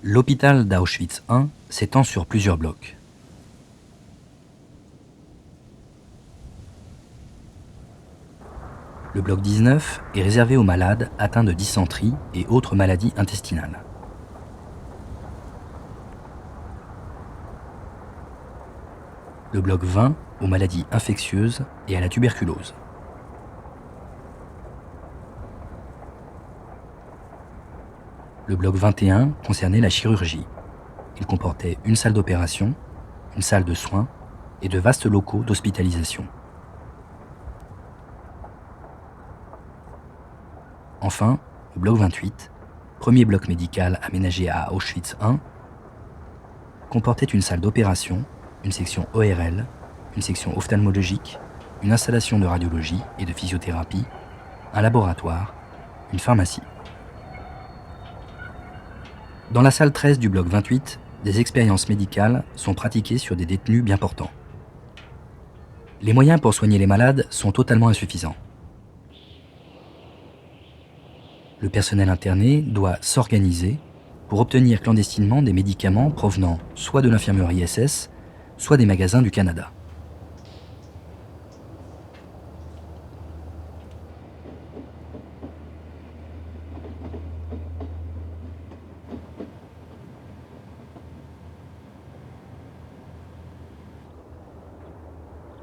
L'hôpital d'Auschwitz I s'étend sur plusieurs blocs. Le bloc 19 est réservé aux malades atteints de dysenterie et autres maladies intestinales. Le bloc 20 aux maladies infectieuses et à la tuberculose. Le bloc 21 concernait la chirurgie. Il comportait une salle d'opération, une salle de soins et de vastes locaux d'hospitalisation. Enfin, le bloc 28, premier bloc médical aménagé à Auschwitz I, comportait une salle d'opération, une section ORL, une section ophtalmologique, une installation de radiologie et de physiothérapie, un laboratoire, une pharmacie. Dans la salle 13 du bloc 28, des expériences médicales sont pratiquées sur des détenus bien portants. Les moyens pour soigner les malades sont totalement insuffisants. Le personnel interné doit s'organiser pour obtenir clandestinement des médicaments provenant soit de l'infirmerie SS, soit des magasins du Canada.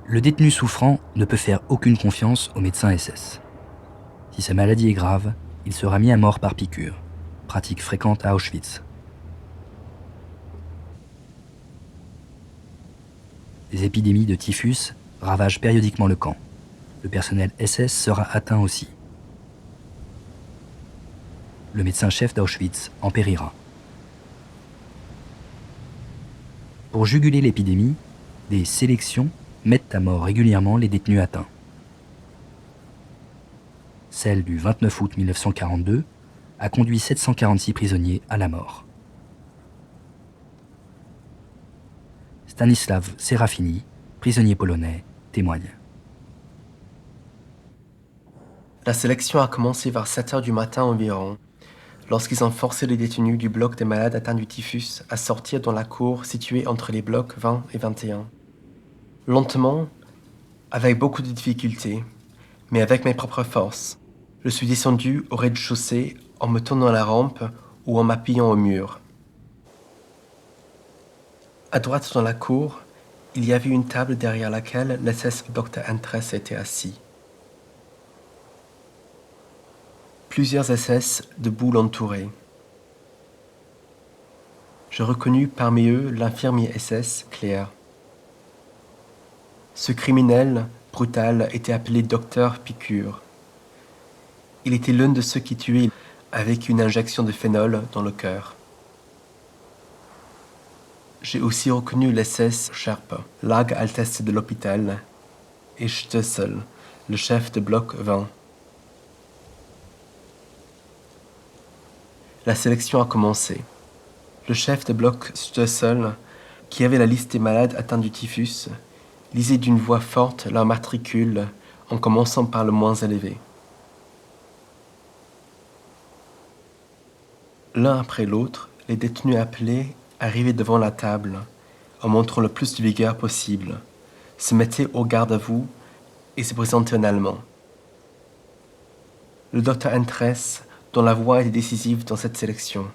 Le détenu souffrant ne peut faire aucune confiance aux médecins SS. Si sa maladie est grave, il sera mis à mort par piqûre, pratique fréquente à Auschwitz. Des épidémies de typhus ravagent périodiquement le camp. Le personnel SS sera atteint aussi. Le médecin-chef d'Auschwitz en périra. Pour juguler l'épidémie, des sélections mettent à mort régulièrement les détenus atteints. Celle du 29 août 1942 a conduit 746 prisonniers à la mort. Stanislav Serafini, prisonnier polonais, témoigne. La sélection a commencé vers 7 heures du matin environ, lorsqu'ils ont forcé les détenus du bloc des malades atteints du typhus à sortir dans la cour située entre les blocs 20 et 21. Lentement, avec beaucoup de difficultés, mais avec mes propres forces, je suis descendu au rez-de-chaussée en me tournant à la rampe ou en m'appuyant au mur. À droite dans la cour, il y avait une table derrière laquelle l'SS Dr. Entress était assis. Plusieurs SS debout l'entouraient. Je reconnus parmi eux l'infirmier SS, Claire. Ce criminel brutal était appelé Docteur Piqûre. Il était l'un de ceux qui tuaient avec une injection de phénol dans le cœur. J'ai aussi reconnu l'SS Sherp, Lageralteste de l'hôpital, et Stössel, le chef de bloc 20. La sélection a commencé. Le chef de bloc Stössel, qui avait la liste des malades atteints du typhus, lisait d'une voix forte leur matricule en commençant par le moins élevé. L'un après l'autre, les détenus appelés arrivaient devant la table en montrant le plus de vigueur possible, se mettaient au garde à vous et se présentaient en allemand. Le docteur Entress, dont la voix était décisive dans cette sélection,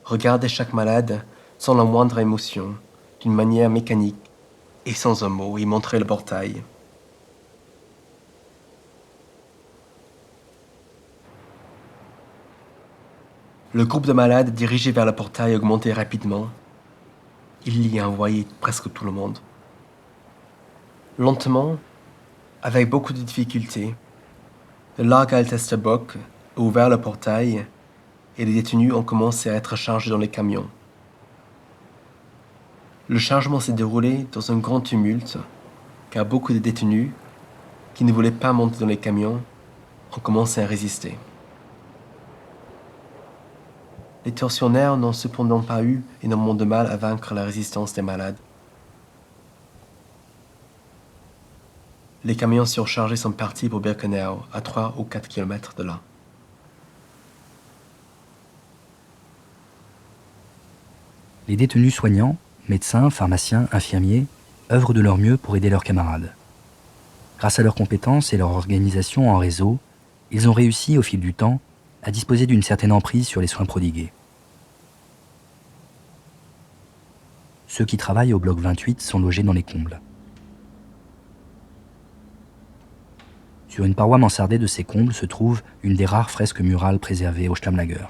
regardait chaque malade sans la moindre émotion, d'une manière mécanique, et sans un mot, il montrait le portail. Le groupe de malades dirigé vers le portail augmentait rapidement. Il y envoyait presque tout le monde. Lentement, avec beaucoup de difficultés, le Lageraltester-Bock a ouvert le portail et les détenus ont commencé à être chargés dans les camions. Le chargement s'est déroulé dans un grand tumulte, car beaucoup de détenus, qui ne voulaient pas monter dans les camions, ont commencé à résister. Les tortionnaires n'ont cependant pas eu énormément de mal à vaincre la résistance des malades. Les camions surchargés sont partis pour Birkenau, à 3 ou 4 kilomètres de là. Les détenus soignants, médecins, pharmaciens, infirmiers, œuvrent de leur mieux pour aider leurs camarades. Grâce à leurs compétences et leur organisation en réseau, ils ont réussi, au fil du temps, à disposer d'une certaine emprise sur les soins prodigués. Ceux qui travaillent au bloc 28 sont logés dans les combles. Sur une paroi mansardée de ces combles se trouve une des rares fresques murales préservées au Stammlager.